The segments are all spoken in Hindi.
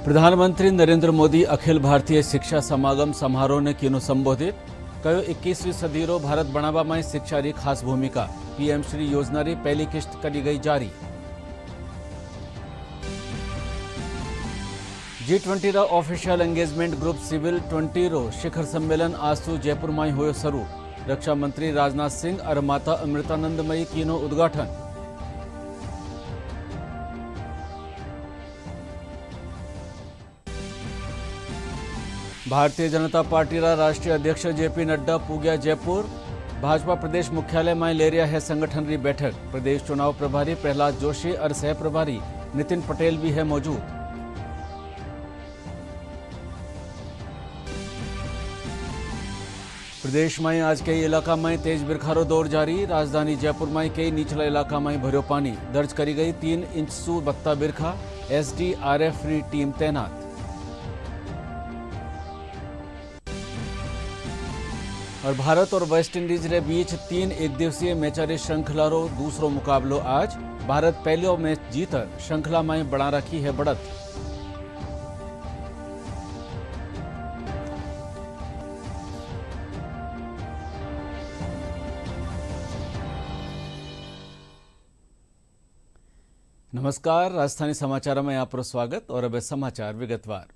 प्रधानमंत्री नरेंद्र मोदी अखिल भारतीय शिक्षा समागम समारोह ने कियो संबोधित कहो 21वीं सदीरो भारत बनाववामां शिक्षानी खास भूमिका। पीएम श्री योजनानी पहली किस्त करी गई जारी। G20 रा ऑफिशियल एंगेजमेंट ग्रुप सिविल 20 रो शिखर सम्मेलन आज तो जयपुर में हो शुरू। रक्षा मंत्री राजनाथ सिंह और माता अमृतानंदमयी कियो उद्घाटन। भारतीय जनता पार्टी रा राष्ट्रीय अध्यक्ष जेपी नड्डा पूग्या जयपुर। भाजपा प्रदेश मुख्यालय में ले रहा है संगठन की बैठक। प्रदेश चुनाव प्रभारी प्रहलाद जोशी और सह प्रभारी नितिन पटेल भी है मौजूद। प्रदेश में आज कई इलाका में तेज बिरखारो दौर जारी। राजधानी जयपुर में कई निचला इलाका में भर्यो पानी। दर्ज करी गई 3 इंच सु बत्ता बिरखा। एसडीआरएफ री टीम तैनात। और भारत और वेस्टइंडीज के बीच 3 एकदिवसीय मैचारी श्रृंखला रो दूसरो मुकाबलो आज। भारत पहलो मैच जीतर श्रृंखला में बना रखी है बढ़त। नमस्कार, राजधानी समाचार में आपको स्वागत। और अब समाचार विगतवार।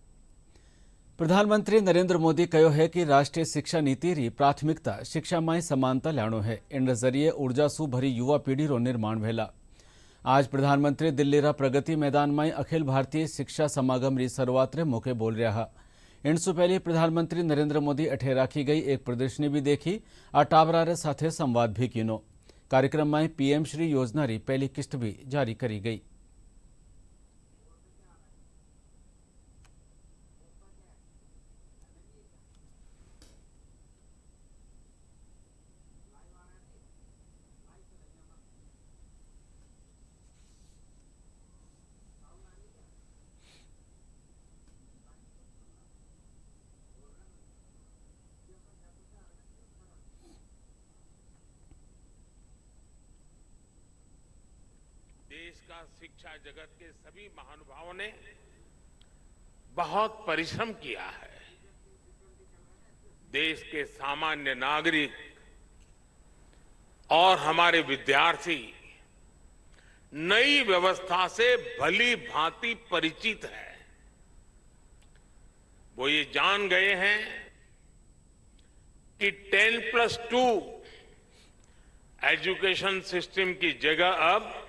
प्रधानमंत्री नरेंद्र मोदी कहो है कि राष्ट्रीय शिक्षा नीति री प्राथमिकता शिक्षा में समानता लाणो है। इन जरिए ऊर्जा सु भरी युवा पीढ़ी रो निर्माण वेला। आज प्रधानमंत्री दिल्ली रा प्रगति मैदान में अखिल भारतीय शिक्षा समागम री शुरुआत रे मौके बोल रहा। इनसु पहले प्रधानमंत्री नरेंद्र मोदी अठे राखी गई एक प्रदर्शनी भी देखी और टाबरा रे साथे संवाद भी किनो। कार्यक्रम में पीएम श्री योजना री पहली किस्त भी जारी करी गई। देश का शिक्षा जगत के सभी महानुभावों ने बहुत परिश्रम किया है। देश के सामान्य नागरिक और हमारे विद्यार्थी नई व्यवस्था से भली भांति परिचित है। वो ये जान गए हैं कि 10+2 एजुकेशन सिस्टम की जगह अब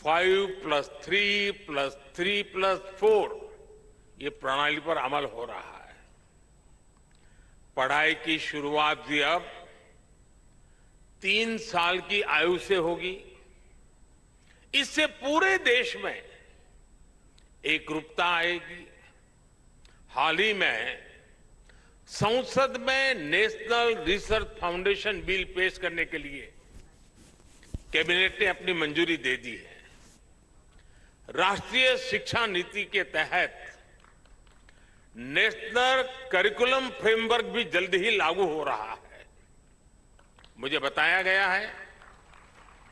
5+3+3+4 ये प्रणाली पर अमल हो रहा है। पढ़ाई की शुरुआत भी अब 3 साल की आयु से होगी। इससे पूरे देश में एकरूपता आएगी। हाल ही में संसद में नेशनल रिसर्च फाउंडेशन बिल पेश करने के लिए कैबिनेट ने अपनी मंजूरी दे दी है। राष्ट्रीय शिक्षा नीति के तहत नेशनल करिकुलम फ्रेमवर्क भी जल्द ही लागू हो रहा है। मुझे बताया गया है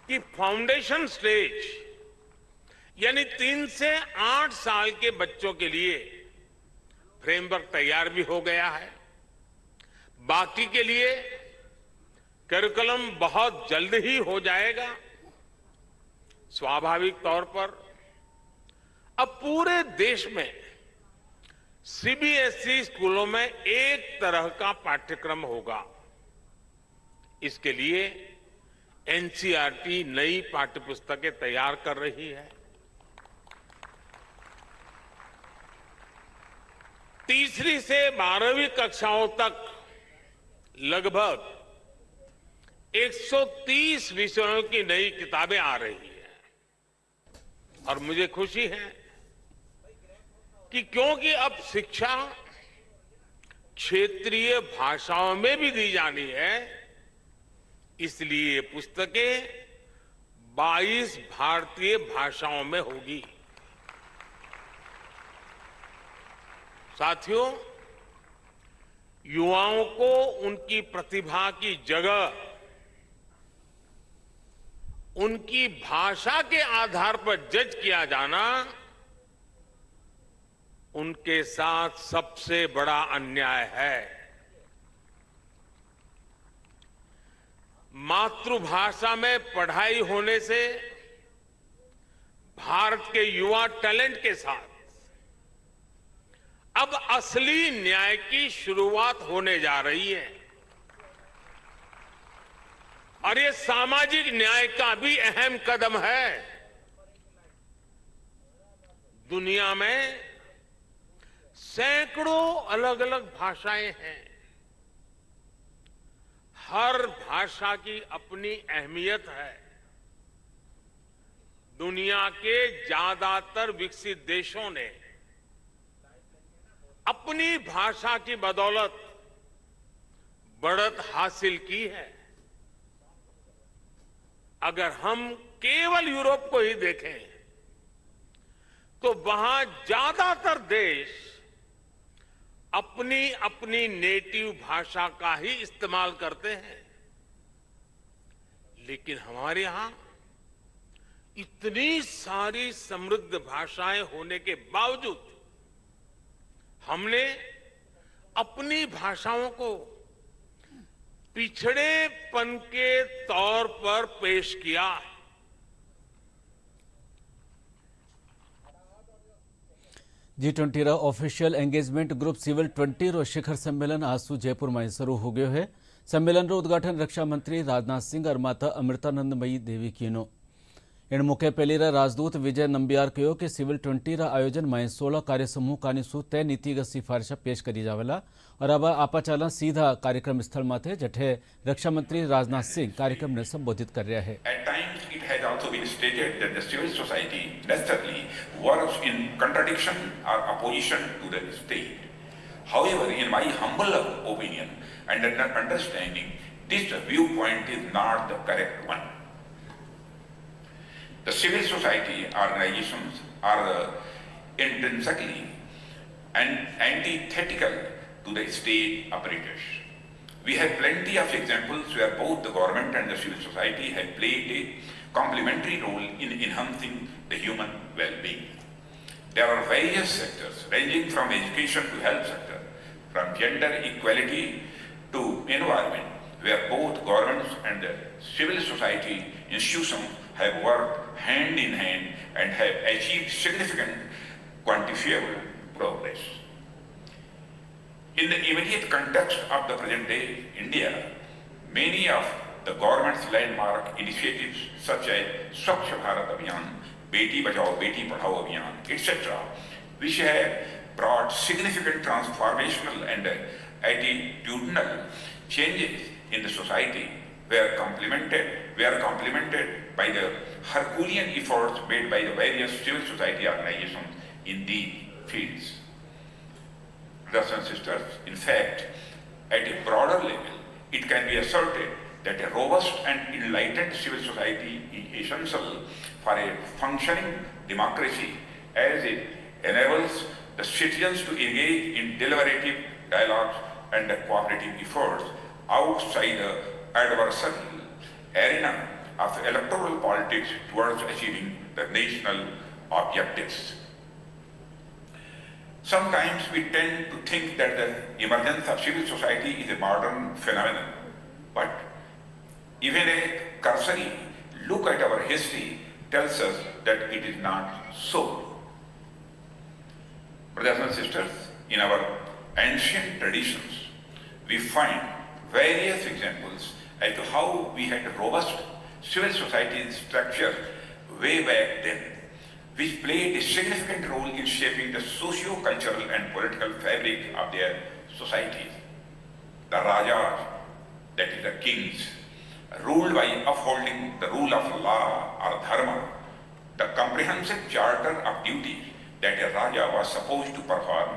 कि फाउंडेशन स्टेज यानी 3 से 8 साल के बच्चों के लिए फ्रेमवर्क तैयार भी हो गया है। बाकी के लिए करिकुलम बहुत जल्द ही हो जाएगा। स्वाभाविक तौर पर अब पूरे देश में सीबीएसई स्कूलों में एक तरह का पाठ्यक्रम होगा। इसके लिए एनसीईआरटी नई पाठ्यपुस्तकें तैयार कर रही है। तीसरी से 12वीं कक्षाओं तक लगभग 130 विषयों की नई किताबें आ रही हैं। और मुझे खुशी है कि क्योंकि अब शिक्षा क्षेत्रीय भाषाओं में भी दी जानी है, इसलिए ये पुस्तकें 22 भारतीय भाषाओं में होगी। साथियों, युवाओं को उनकी प्रतिभा की जगह उनकी भाषा के आधार पर जज किया जाना उनके साथ सबसे बड़ा अन्याय है। मातृभाषा में पढ़ाई होने से भारत के युवा टैलेंट के साथ अब असली न्याय की शुरुआत होने जा रही है और ये सामाजिक न्याय का भी अहम कदम है। दुनिया में सैकड़ों अलग अलग भाषाएं हैं। हर भाषा की अपनी अहमियत है। दुनिया के ज्यादातर विकसित देशों ने अपनी भाषा की बदौलत बढ़त हासिल की है। अगर हम केवल यूरोप को ही देखें तो वहां ज्यादातर देश अपनी अपनी नेटिव भाषा का ही इस्तेमाल करते हैं, लेकिन हमारे यहां इतनी सारी समृद्ध भाषाएं होने के बावजूद हमने अपनी भाषाओं को पिछड़ेपन के तौर पर पेश किया। G20 रा ऑफिशियल एंगेजमेंट ग्रुप सिविल 20 रो शिखर सम्मेलन आज सु जयपुर में शुरू हो गयो है। सम्मेलन रो उद्घाटन रक्षा मंत्री राजनाथ सिंह और माता अमृतानंदमयी देवी कीनो। इन मौके पहली राजदूत विजय नंबियार कहो कि सिविल 20 रा आयोजन में 16 कार्य समूह कानी सु तय नीतिगत सिफारिशा पेश करी जावेला और अब आपा चाला सीधा कार्यक्रम स्थल माथे जठे रक्षा मंत्री राजनाथ सिंह कार्यक्रम ने संबोधित कर रहा है। At times it has also been stated that the civil society necessarily works in contradiction or opposition to the state. However, in my humble opinion and understanding, this viewpoint is not the correct one. The civil society organizations are intrinsically and antithetical to the state apparatus. We have plenty of examples where both the government and the civil society have played a complementary role in enhancing the human well-being. There are various sectors ranging from education to health sector, from gender equality to environment, where both governments and the civil society institutions have worked hand in hand and have achieved significant quantifiable progress. In the immediate context of the present day India, many of the government's landmark initiatives such as Swachh Bharat Abhiyan, Beti Bachao Beti Padhao Abhiyan, etc., which have brought significant transformational and attitudinal changes in the society, were complemented by the Herculean efforts made by the various civil society organizations in these fields. Brothers and sisters, in fact, at a broader level, it can be asserted that a robust and enlightened civil society is essential for a functioning democracy, as it enables the citizens to engage in deliberative dialogues and cooperative efforts outside the adversarial arena of electoral politics towards achieving the national objectives. Sometimes we tend to think that the emergence of civil society is a modern phenomenon, but even a cursory look at our history tells us that it is not so. Brothers and sisters, in our ancient traditions, we find various examples as to how we had robust civil society structure way back then, which played a significant role in shaping the socio-cultural and political fabric of their societies. The Rajas, that is the kings, ruled by upholding the rule of law or dharma, the comprehensive charter of duties that a Raja was supposed to perform,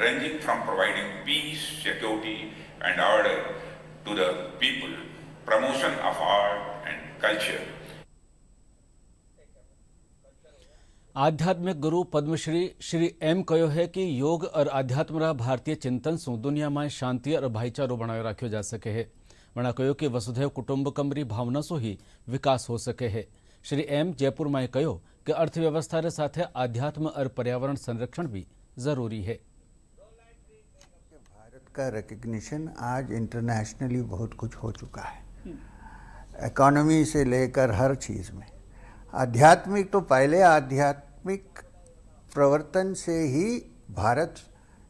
ranging from providing peace, security and order to the people, promotion of art and culture. आध्यात्मिक गुरु पद्मश्री श्री एम कहो है कि योग और आध्यात्म भारतीय चिंतन सु दुनिया में शांति और भाईचारो बनाए रखो जा सके है। वणा कहो कि वसुधैव कुटुंबकम री भावना सु ही विकास हो सके है। श्री एम जयपुर में कहो कि अर्थव्यवस्था रे साथे आध्यात्म और पर्यावरण संरक्षण भी जरूरी है। भारत का रिकग्निशन आज इंटरनेशनली बहुत कुछ हो चुका है, इकोनॉमी से लेकर हर चीज़ में। आध्यात्मिक तो पहले आध्यात्मिक प्रवर्तन से ही भारत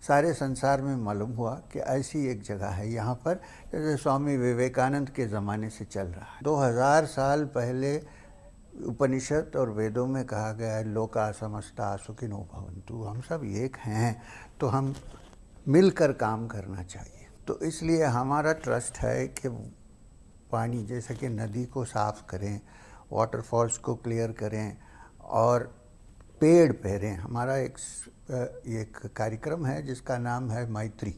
सारे संसार में मालूम हुआ कि ऐसी एक जगह है यहाँ पर, जैसे स्वामी विवेकानंद के ज़माने से चल रहा है। 2000 साल पहले उपनिषद और वेदों में कहा गया है लोका समस्ता सुखिनो भवन्तु, हम सब एक हैं तो हम मिलकर काम करना चाहिए। तो इसलिए हमारा ट्रस्ट है कि पानी जैसे कि नदी को साफ़ करें, वाटरफॉल्स को क्लियर करें और पेड़ पेरें। हमारा एक कार्यक्रम है जिसका नाम है मैत्री।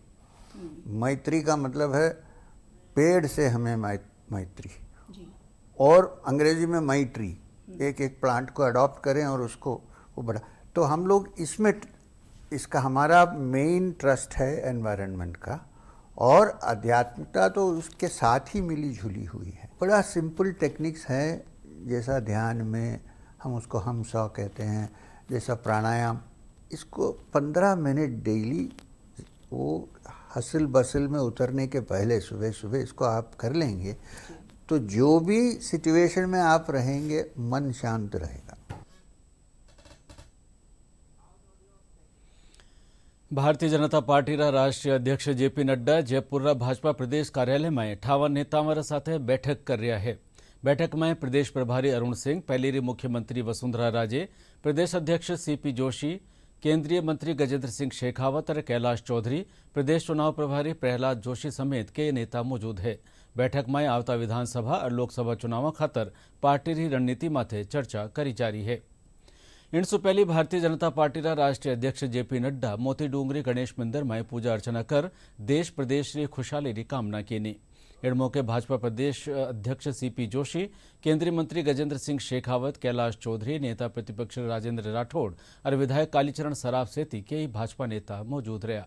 मैत्री का मतलब है पेड़ से हमें मैत्री, और अंग्रेजी में मैट्री, एक एक प्लांट को अडॉप्ट करें और उसको वो बड़ा। तो हम लोग इसमें इसका हमारा मेन ट्रस्ट है एनवायरनमेंट का, और आध्यात्मिकता तो उसके साथ ही मिली जुली हुई है। बड़ा सिंपल टेक्निक्स है, जैसा ध्यान में हम उसको हम 100 कहते हैं, जैसा प्राणायाम, इसको 15 मिनट डेली वो हसल बसल में उतरने के पहले सुबह सुबह इसको आप कर लेंगे तो जो भी सिचुएशन में आप रहेंगे मन शांत रहेगा। भारतीय जनता पार्टीના રાષ્ટ્રીય અધ્યક્ષ જેપી નડ્ડા જયપુરના ભાજપા પ્રદેશ કાર્યાલયમાં ઠાવર નેતાઓ સાથે બેઠક કરી રહ્યા છે। બેઠકમાં પ્રદેશ પ્રભારી અરુણ સિંહ, પહેલી મુખ્યમંત્રી વસુંધરા રાજે, પ્રદેશ અધ્યક્ષ सीपी जोशी, केंद्रीय मंत्री गजेंद्र सिंह शेखावत और कैलाश चौधरी, प्रदेश चुनाव प्रभारी प्रहलाद जोशी समेत कई नेता मौजूद है। बैठक में आवता विधानसभा और लोकसभा चुनाव खातर पार्टी की रणनीति माथे चर्चा करी जा रही है। इनसु पहली भारतीय जनता पार्टी राष्ट्रीय अध्यक्ष जेपी नड्डा मोती डूंगरी गणेश मंदिर में पूजा अर्चना कर देश प्रदेश की खुशहाली की कामना की। इस मौके भाजपा प्रदेश अध्यक्ष सीपी जोशी, केंद्रीय मंत्री गजेंद्र सिंह शेखावत, कैलाश चौधरी, नेता प्रतिपक्ष राजेंद्र राठौड़ और विधायक कालीचरण सराफ सहित कई भाजपा नेता मौजूद रहा।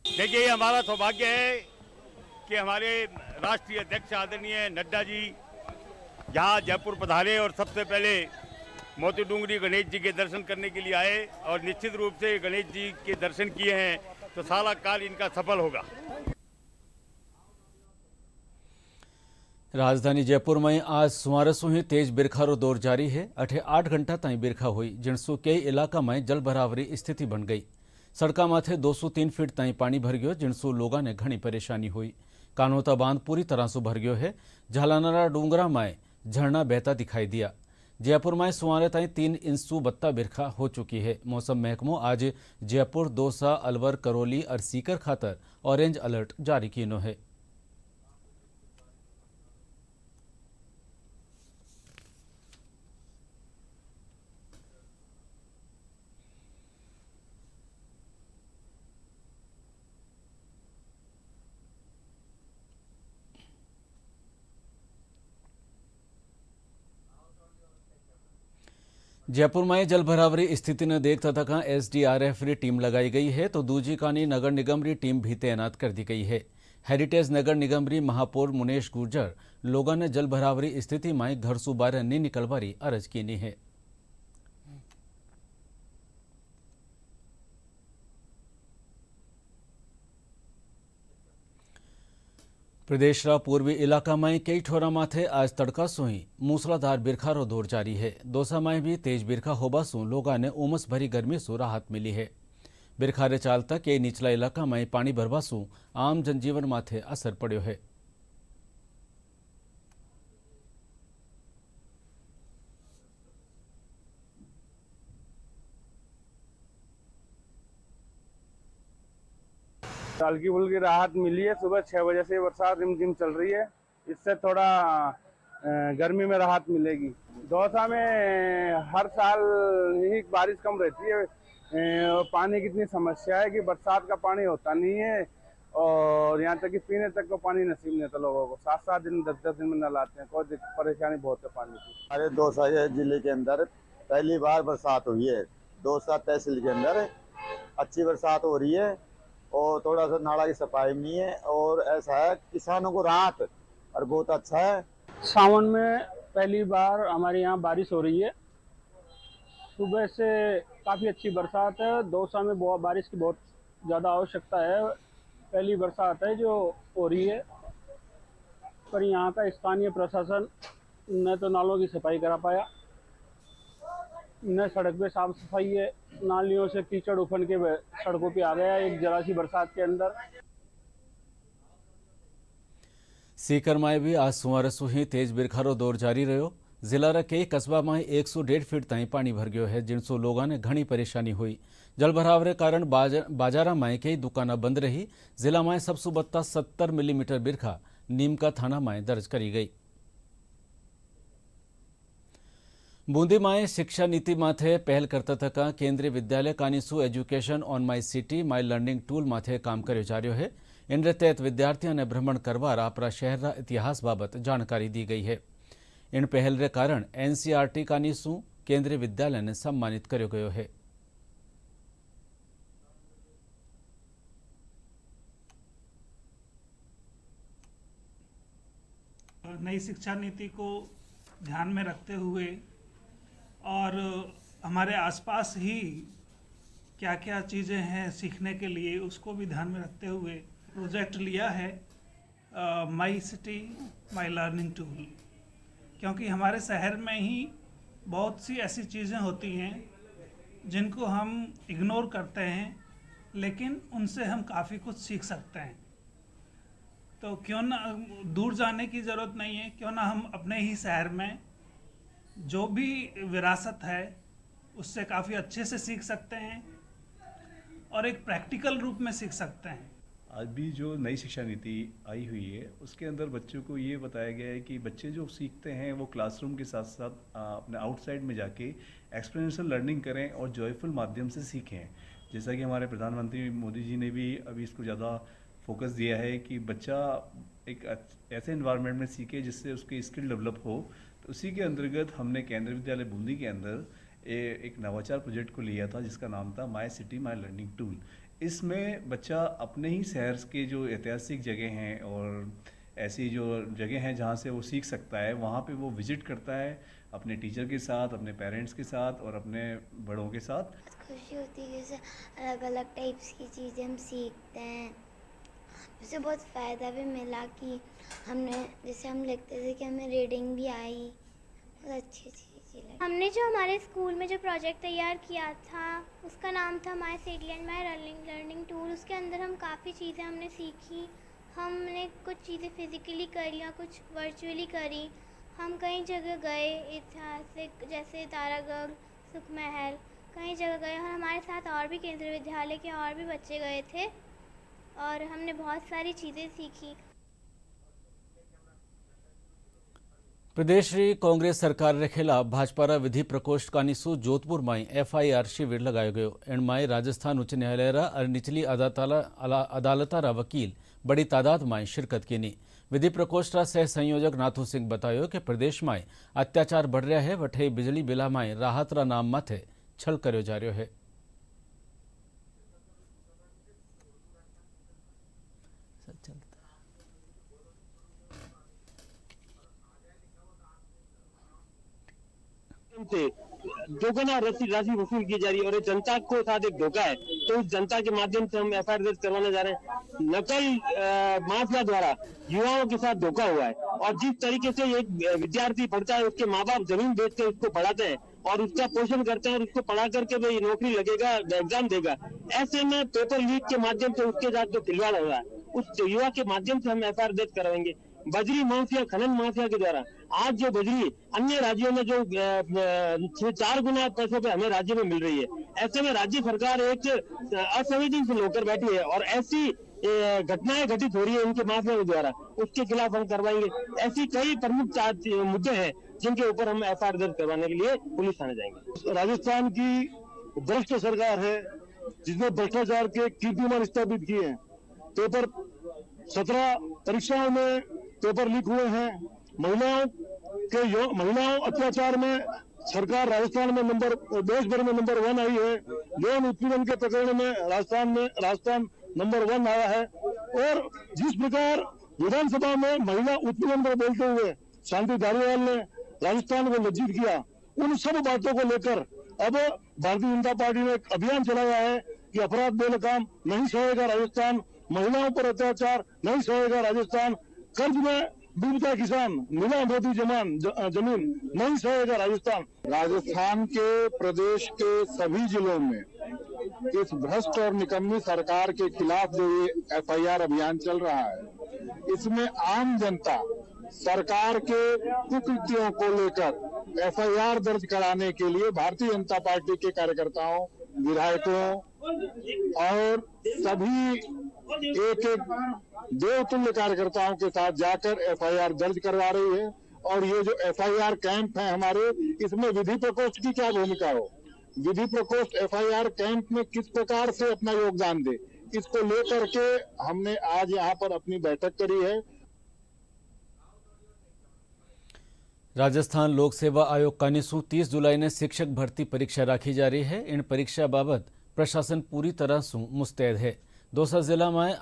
देखिए, ये हमारा सौभाग्य है कि हमारे राष्ट्रीय अध्यक्ष आदरणीय नड्डा जी यहाँ जयपुर पधारे और सबसे पहले मोती डूंगरी गणेश जी के दर्शन करने के लिए आए, और निश्चित रूप से गणेश जी के दर्शन किए हैं तो सारा काल इनका सफल होगा। राजधानी जयपुर में आज सुमारसु ही तेज बिरखारो दौर जारी है। 8 घंटा ताई बिरखा हुई, जिनसु कई इलाका में जल भरावरी स्थिति बन गई। सड़का माथे 203 फीट ताई पानी भर गयो, जिनसु लोगों ने घनी परेशानी हुई। कानोता बांध पूरी तरह से भर गयो है। झालानारा डूंगरा में झरना बहता दिखाई दिया। जयपुर में सुमारे ताई 3 इंचु बत्ता बिरखा हो चुकी है। मौसम महकमो आज जयपुर, दौसा, अलवर, करौली और सीकर खातर ऑरेंज अलर्ट जारी किया है। जयपुर में जल भरावरी स्थिति ने देखता तक एसडीआरएफ री टीम लगाई गई है, तो दूजी कानी नगर निगम री टीम भी तैनात कर दी गई है। हेरिटेज नगर निगम री महापौर मुनेश गुर्जर लोगों ने जल भरावरी स्थिति में घर से बाहर नहीं निकलवारी अर्ज की है। प्रदेशरा पूर्वी इलाका में कई ठोरा माथे आज तड़का सु ही मूसलाधार बिरखारो दौर जारी है। दौसा में भी तेज बिरखा होबा सु लोगों ने उमस भरी गर्मी से राहत मिली है। बिरखारे चालता कई निचला इलाका में पानी भरवा सु आम जनजीवन माथे असर पड़ो है। हल्की फुल्की राहत मिली है। सुबह 6 बजे से बरसात रिमझिम चल रही है, इससे थोड़ा गर्मी में राहत मिलेगी। दौसा में हर साल ही बारिश कम रहती है। पानी की इतनी समस्या है कि बरसात का पानी होता नहीं है, और यहाँ तक कि पीने तक को पानी नसीब नहीं होता लोगों को। 7-7 दिन 10-10 दिन में नल आते हैं। कोई परेशानी बहुत है पानी की। हमारे दौसा जिले के अंदर पहली बार बरसात हुई है। दौसा तहसील के अंदर अच्छी बरसात हो रही है और थोड़ा सा नाला की सफाई नहीं है और ऐसा है किसानों को राहत और बहुत अच्छा है। सावन में पहली बार हमारे यहाँ बारिश हो रही है। सुबह से काफ़ी अच्छी बरसात है। दौसा में बारिश की बहुत ज़्यादा आवश्यकता है। पहली बरसात है जो हो रही है, पर यहाँ का स्थानीय प्रशासन न तो नालों की सफाई करा पाया, न सड़क पे साफ सफाई है। नालियों से कीचड़ उफन के सड़कों पे आ गया एक जरा सी बरसात के अंदर। सीकर में भी आज सुमारे सुही तेज बिरखारो दौर जारी रह्यो। जिला कई कस्बा में 100-150 फीट ताईं पानी भर गयो है, जिनसो लोगों ने घनी परेशानी हुई। जलभराव के कारण बाजारा में कई दुकाना बंद रही। जिला में सबसे बत्ता 70 मिलीमीटर बिरखा नीमका थाना में दर्ज करी गई। बूंदी में शिक्षा नीति माथे पहल करता थका केंद्रीय विद्यालय कानीसू education on my city my learning tool माथे काम कर्यो जा रह्यो है। इन तहत विद्यार्थियों ने भ्रमण करवार अपना शहर इतिहास बाबत जानकारी दी गई है। इन पहल के कारण एनसीईआरटी कानीसू केंद्रीय विद्यालय ने सम्मानित कर्यो गयो है। नई शिक्षा नीति को ध्यान में रखते हुए और हमारे आसपास ही क्या क्या चीज़ें हैं सीखने के लिए, उसको भी ध्यान में रखते हुए प्रोजेक्ट लिया है my city my learning tool. क्योंकि हमारे शहर में ही बहुत सी ऐसी चीज़ें होती हैं जिनको हम इग्नोर करते हैं, लेकिन उनसे हम काफ़ी कुछ सीख सकते हैं। तो क्यों ना दूर जाने की ज़रूरत नहीं है, क्यों ना हम अपने ही शहर में जो भी विरासत है उससे काफ़ी अच्छे से सीख सकते हैं और एक प्रैक्टिकल रूप में सीख सकते हैं। आज भी जो नई शिक्षा नीति आई हुई है उसके अंदर बच्चों को ये बताया गया है कि बच्चे जो सीखते हैं वो क्लासरूम के साथ साथ अपने आउटसाइड में जाके एक्सपीरियंशियल लर्निंग करें और जॉयफुल माध्यम से सीखें। जैसा कि हमारे प्रधानमंत्री मोदी जी ने भी अभी इसको ज़्यादा फोकस दिया है कि बच्चा एक ऐसे एनवायरनमेंट में सीखे जिससे उसकी स्किल डेवलप हो। तो उसी के अंतर्गत हमने केंद्रीय विद्यालय बूंदी के अंदर एक नवाचार प्रोजेक्ट को लिया था जिसका नाम था my city my learning tool. इसमें बच्चा अपने ही शहर के जो ऐतिहासिक जगह हैं और ऐसी जो जगह हैं जहाँ से वो सीख सकता है, वहाँ पे वो विजिट करता है अपने टीचर के साथ, अपने पेरेंट्स के साथ और अपने बड़ों के साथ। खुशी होती है जैसे अलग अलग टाइप्स की चीज़ें हम सीखते हैं। उससे बहुत फ़ायदा भी मिला कि हमने जैसे हम लिखते थे कि हमें रीडिंग भी आई, बहुत अच्छी चीज़ें लगी। हमने जो हमारे स्कूल में जो प्रोजेक्ट तैयार किया था उसका नाम था my city and my learning tool. उसके अंदर हम काफ़ी चीज़ें हमने सीखी। हमने कुछ चीज़ें फिज़िकली करी और कुछ वर्चुअली करी। हम कई जगह गए ऐतिहासिक, जैसे तारागढ़, सुख महल, कई जगह गए और हमारे साथ और भी केंद्रीय विद्यालय के और भी बच्चे गए थे और हमने बहुत सारी चीज़ें सीखी। प्रदेश री कांग्रेस सरकार रे खिलाफ भाजपा रा विधि प्रकोष्ठ कानीसू जोधपुर में एफआईआर शिविर लगायो गयो। इनमें राजस्थान उच्च न्यायालय रा और निचली अदालत रा वकील बड़ी तादाद में शिरकत की। विधि प्रकोष्ठ रा सह संयोजक नाथू सिंह बतायो कि प्रदेश में अत्याचार बढ़ रहा है, वठे बिजली बिला में राहत रा नाम माथे छल कर्यो जा रह्यो है। से दोगुना राशि वसूल की जा रही है और जनता को साथ एक धोखा है। तो उस जनता के माध्यम से हम एफआईआर दर्ज करवाने जा रहे हैं। नकल माफिया द्वारा युवाओं के साथ धोखा हुआ है और जिस तरीके से एक विद्यार्थी पढ़ता है, उसके माँ बाप जमीन बेच कर उसको पढ़ाते हैं और उसका पोषण करते हैं और उसको पढ़ा करके भाई नौकरी लगेगा, एग्जाम देगा। ऐसे में पेपर लीक के माध्यम से उसके साथ जो खिलवाड़ हो रहा है उस युवा के माध्यम से हम एफआईआर दर्ज करवाएंगे। बजरी माफिया, खनन माफिया के द्वारा आज जो बजरी अन्य राज्यों में जो 4 गुना पैसों पे हमें राज्य में मिल रही है, ऐसे में राज्य सरकार एक असंवेदनशील होकर बैठी है और ऐसी घटनाएं घटित हो रही है इनके माफिया के द्वारा, उसके खिलाफ हम करवाएंगे। ऐसी कई प्रमुख मुद्दे हैं जिनके ऊपर हम एफआईआर दर्ज करवाने के लिए पुलिस थाने जाएंगे। राजस्थान की भ्रष्ट सरकार है जिसने भ्रष्टाचार के कीर्तिमान स्थापित किए हैं। पेपर 17 परीक्षाओं में पेपर लीक हुए हैं। महिलाओं अत्याचार में सरकार राजस्थान में देश भर में नंबर 1 आई है। यौन उत्पीड़न के प्रकरण में राजस्थान नंबर 1 आया है। और जिस प्रकार विधानसभा में महिला उत्पीड़न पर बोलते हुए शांति धारीवाल ने राजस्थान को लज्जित किया, उन सब बातों को लेकर अब भारतीय जनता पार्टी ने एक अभियान चलाया है कि अपराध बेलगाम नहीं सहेगा राजस्थान, महिलाओं पर अत्याचार नहीं सहेगा राजस्थान, कर्ज में डूबता किसान, मिला मोदी जमीन नहीं सहेगा राजस्थान। राजस्थान के प्रदेश के सभी जिलों में इस भ्रष्ट और निकम्मी सरकार के खिलाफ जो ये FIR अभियान चल रहा है, इसमें आम जनता सरकार के कुकृत्यों को लेकर FIR दर्ज कराने के लिए भारतीय जनता पार्टी के कार्यकर्ताओं, विधायकों और सभी एक देवतुल्य कार्यकर्ताओं के साथ जाकर FIR दर्ज करवा रही है। और ये जो FIR कैंप है हमारे, इसमें विधि प्रकोष्ठ की क्या भूमिका हो, विधि प्रकोष्ठ FIR कैंप में किस प्रकार से अपना योगदान दे, इसको लेकर के हमने आज यहाँ पर अपनी बैठक करी है। राजस्थान लोक सेवा आयोग कानीसू 30 जुलाई ने शिक्षक भर्ती परीक्षा राखी जा रही है। इन परीक्षा बाबत प्रशासन पूरी तरह से मुस्तैद है। दौसा जिला में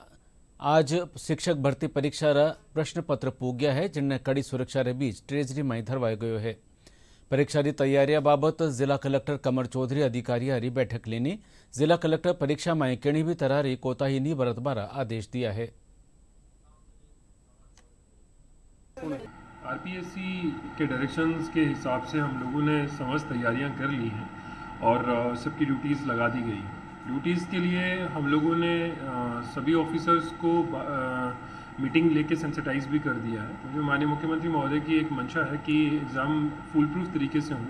आज शिक्षक भर्ती परीक्षा रा प्रश्न पत्र पूग गया है, जिनने कड़ी सुरक्षा रे बीच ट्रेजरी में धरवाई गयो है। परीक्षा की तैयारियां बाबत जिला कलेक्टर कमर चौधरी अधिकारियों की बैठक लेनी। जिला कलेक्टर परीक्षा में किसी भी तरह की कोताही नहीं बरतवारा आदेश दिया है। RPSC के डायरेक्शंस के हिसाब से हम लोगों ने समस्त तैयारियां कर ली हैं और सबकी ड्यूटीज़ लगा दी गई हैं। ड्यूटीज़ के लिए हम लोगों ने सभी ऑफिसर्स को मीटिंग लेके सेंसिटाइज भी कर दिया है। मुझे माननीय मुख्यमंत्री महोदय की एक मंशा है कि एग्ज़ाम फुल प्रूफ तरीके से हों,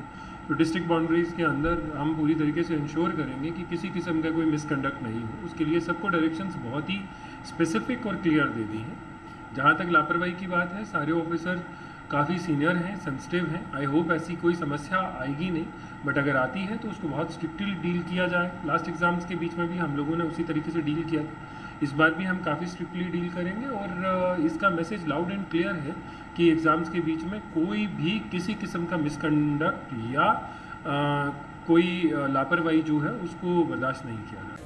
तो डिस्ट्रिक्ट बाउंड्रीज़ के अंदर हम पूरी तरीके से इंश्योर करेंगे कि किसी किस्म का कोई मिसकंडक्ट नहीं हो। उसके लिए सबको डायरेक्शंस बहुत ही स्पेसिफिक और क्लियर दे दी हैं। जहाँ तक लापरवाही की बात है, सारे ऑफिसर काफ़ी सीनियर हैं, सेंसिटिव हैं। आई होप ऐसी कोई समस्या आएगी नहीं, बट अगर आती है तो उसको बहुत स्ट्रिक्टली डील किया जाए। लास्ट एग्ज़ाम्स के बीच में भी हम लोगों ने उसी तरीके से डील किया था। इस बार भी हम काफ़ी स्ट्रिक्टली डील करेंगे और इसका मैसेज लाउड एंड क्लियर है कि एग्ज़ाम्स के बीच में कोई भी किसी किस्म का मिसकंडक्ट या कोई लापरवाही जो है उसको बर्दाश्त नहीं किया जाए।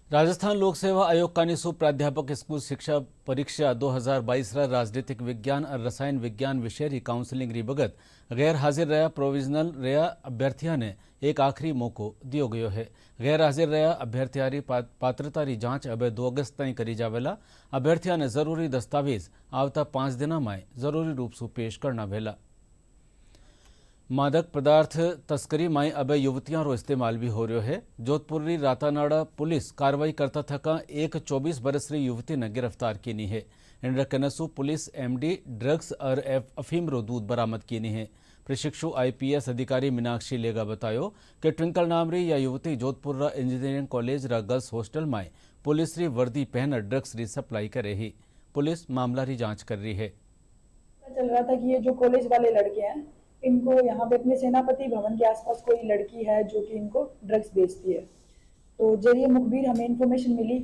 राजस्थान लोक सेवा आयोग कानीसू प्राध्यापक स्कूल शिक्षा परीक्षा 2022 रा राजनीतिक विज्ञान और रसायन विज्ञान विषय री काउंसलिंग री बगत गैर हाजिर रहा प्रोविजनल रहा अभ्यर्थियों ने एक आखिरी मौको दियो गयो है। गैर हाजिर रहा अभ्यर्थियों री पात्रता री जांच अब 2 अगस्त ताईं करी जावेला। अभ्यर्थियों ने जरूरी दस्तावेज आवता 5 दिन में जरूरी रूप से पेश करना वेला। मादक पदार्थ तस्करी में अब युवतियों रो इस्तेमाल भी हो रहा है। जोधपुर री रातानाड़ा पुलिस कार्रवाई करता थका एक 24 बरस री युवती ने गिरफ्तार की है। इन कनसू पुलिस MD ड्रग्स और अफीम रो दूध बरामद की है। प्रशिक्षु IPS अधिकारी मीनाक्षी लेगा बतायो कि ट्विंकल नाम री या युवती जोधपुर रा इंजीनियरिंग कॉलेज रा गर्ल्स हॉस्टल में पुलिस री वर्दी पहन ड्रग्स री सप्लाई करे ही। पुलिस मामला री जांच कर रही है। चल रहा था कि ये जो कॉलेज वाले लड़के हैं, इनको यहाँ पे अपने सेनापति भवन के आसपास कोई लड़की है जो कि इनको ड्रग्स बेचती है। तो जरिए मुखबिर हमें इन्फॉर्मेशन मिली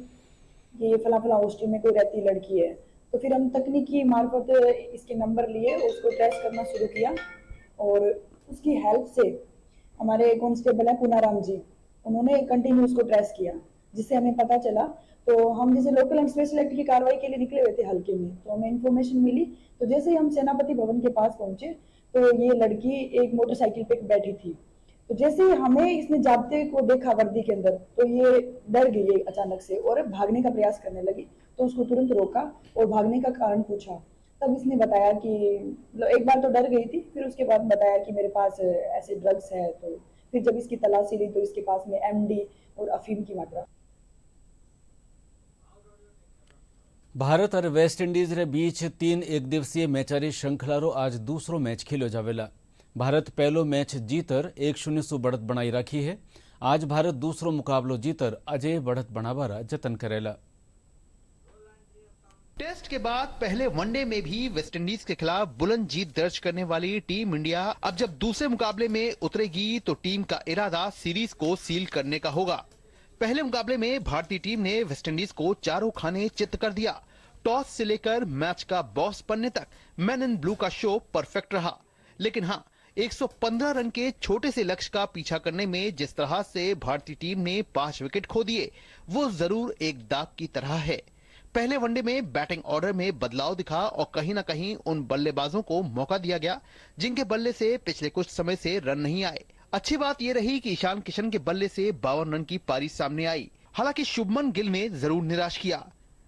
कि ये फला फला हॉस्टल में कोई रहती लड़की है। तो फिर हम तकनीकी मार्फत इसके नंबर लिए, उसको ट्रेस करना शुरू किया और उसकी हेल्प से हमारे कांस्टेबल है पूनाराम जी, उन्होंने कंटिन्यू उसको ट्रेस किया, जिससे हमें पता चला। तो हम जैसे लोकल एंड स्पेशल एक्ट की कार्रवाई के लिए निकले हुए थे हल्के में, तो हमें इन्फॉर्मेशन मिली। तो जैसे ही हम सेनापति भवन के पास पहुंचे तो ये लड़की एक मोटरसाइकिल पे बैठी थी। तो जैसे ही हमें इसने जाबते को देखा वर्दी के अंदर, तो ये डर गई अचानक से और भागने का प्रयास करने लगी। तो उसको तुरंत रोका और भागने का कारण पूछा। तब इसने बताया कि एक बार तो डर गई थी, फिर उसके बाद बताया कि मेरे पास ऐसे ड्रग्स है। तो फिर जब इसकी तलाशी ली तो इसके पास में MD और अफीम की मात्रा। भारत और वेस्ट इंडीज रे बीच 3 एकदिवसीय मैचारी श्रृंखला रो आज दूसरो मैच खेलो जावेला। भारत पहलो मैच जीतर 1-0 से बढ़त बनाई रखी है। आज भारत दूसरो मुकाबलो जीतर अजय बढ़त बनावारा जतन करेला। टेस्ट के बाद पहले वनडे में भी वेस्टइंडीज के खिलाफ बुलंद जीत दर्ज करने वाली टीम इंडिया अब जब दूसरे मुकाबले में उतरेगी तो टीम का इरादा सीरीज को सील करने का होगा। पहले मुकाबले में भारतीय टीम ने वेस्टइंडीज को चारों खाने चित्त कर दिया। टॉस से लेकर मैच का बॉस बनने तक मैन इन ब्लू का शो परफेक्ट रहा, लेकिन हाँ, 115 रन के छोटे से लक्ष्य का पीछा करने में जिस तरह से भारतीय टीम ने 5 विकेट खो दिए, वो जरूर एक दाग की तरह है। पहले वनडे में बैटिंग ऑर्डर में बदलाव दिखा और कहीं ना कहीं उन बल्लेबाजों को मौका दिया गया जिनके बल्ले से पिछले कुछ समय से रन नहीं आए। अच्छी बात यह रही कि ईशान किशन के बल्ले से 52 रन की पारी सामने आई। हालांकि शुभमन गिल ने जरूर निराश किया।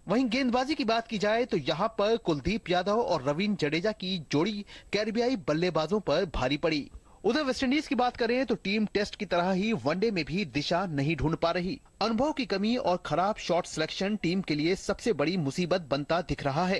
वहीं गेंदबाजी की बात की जाए तो यहां पर कुलदीप यादव और रवींद्र जडेजा की जोड़ी कैरिबियाई बल्लेबाजों पर भारी पड़ी। उधर वेस्टइंडीज की बात करें तो टीम टेस्ट की तरह ही वनडे में भी दिशा नहीं ढूंढ पा रही। अनुभव की कमी और खराब शॉट सिलेक्शन टीम के लिए सबसे बड़ी मुसीबत बनता दिख रहा है।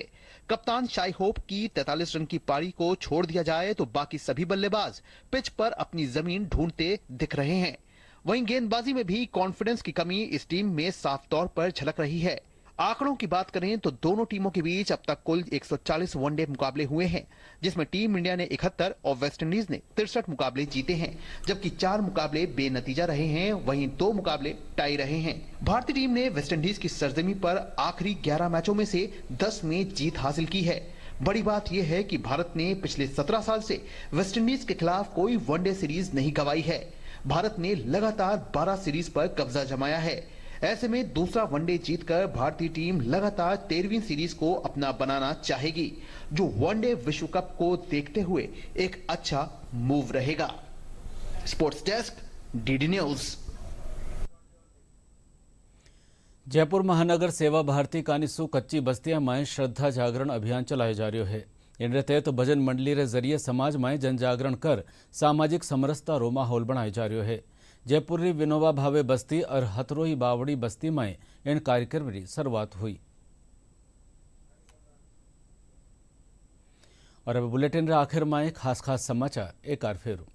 कप्तान शाई होप की 43 रन की पारी को छोड़ दिया जाए तो बाकी सभी बल्लेबाज पिच पर अपनी जमीन ढूंढते दिख रहे हैं। वहीं गेंदबाजी में भी कॉन्फिडेंस की कमी इस टीम में साफ तौर पर झलक रही है। आंकड़ों की बात करें तो दोनों टीमों के बीच अब तक कुल 140 वनडे मुकाबले हुए हैं, जिसमें टीम इंडिया ने 71 और वेस्टइंडीज ने 63 मुकाबले जीते हैं, जबकि 4 मुकाबले बेनतीजा रहे हैं, वहीं 2 मुकाबले टाई रहे हैं। भारतीय टीम ने वेस्टइंडीज की सरजमी पर आखिरी 11 मैचों में से 10 में जीत हासिल की है। बड़ी बात यह है कि भारत ने पिछले 17 साल से वेस्टइंडीज के खिलाफ कोई वनडे सीरीज नहीं गंवाई है। भारत ने लगातार 12 सीरीज पर कब्जा जमाया है। ऐसे में दूसरा वनडे जीतकर भारतीय टीम लगातार 13वीं सीरीज को अपना बनाना चाहेगी, जो वनडे विश्व कप को देखते हुए एक अच्छा मूव रहेगा। Sports desk, DD news. Jaipur महानगर सेवा भारती कानिसू कच्ची बस्तियां में श्रद्धा जागरण अभियान चलायो जा रह्यो है। इन तहत भजन मंडली रे जरिए समाज में जनजागरण कर सामाजिक समरसता रो माहौल बनायो जा रह्यो है। जयपुर री विनोबा भावे बस्ती और हथरोई बावड़ी बस्ती में इन कार्यक्रम की शुरुआत हुई। और अब बुलेटिन रे आखिर में खास खास समाचार एक बार फेरू।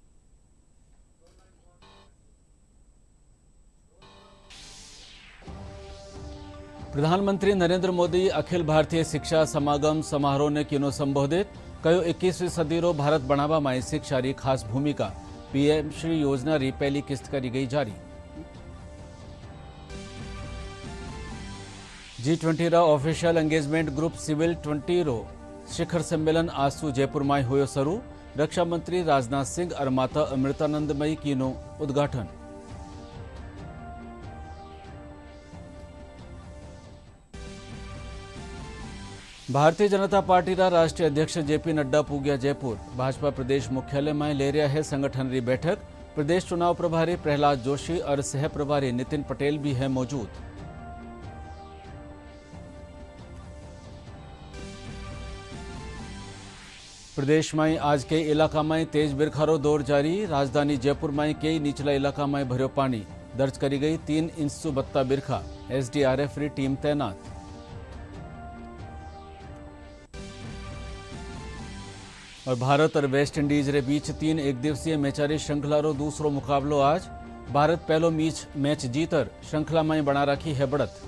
प्रधानमंत्री नरेंद्र मोदी अखिल भारतीय शिक्षा समागम समारोह ने किनो संबोधित कयो 21वीं सदी रो भारत बनावा में शिक्षा री खास भूमिका। पीएम श्री योजना री पहली किस्त करी गई जारी। G20 रा ऑफिशियल एंगेजमेंट ग्रुप सिविल 20 रो शिखर सम्मेलन आज सु जयपुर में हुयो शुरू। रक्षा मंत्री राजनाथ सिंह और माता अमृतानंदमयी कीनो उद्घाटन। भारतीय जनता पार्टी रा राष्ट्रीय अध्यक्ष जेपी नड्डा पूग्या जयपुर। भाजपा प्रदेश मुख्यालय में ले रहा है संगठन री बैठक। प्रदेश चुनाव प्रभारी प्रहलाद जोशी और सह प्रभारी नितिन पटेल भी है मौजूद। प्रदेश में आज कई इलाका में तेज बिरखारो दौर जारी। राजधानी जयपुर में कई निचला इलाका में भर्यो पानी। दर्ज करी गई 3 इंच सु बत्ता बिरखा। एसडीआरएफ री टीम तैनात। और भारत और वेस्ट इंडीज रे बीच 3 एकदिवसीय मैचारी श्रृंखला रो दूसरो मुकाबलो आज। भारत पहलो मैच जीतर श्रृंखला में बना रखी है बढ़त।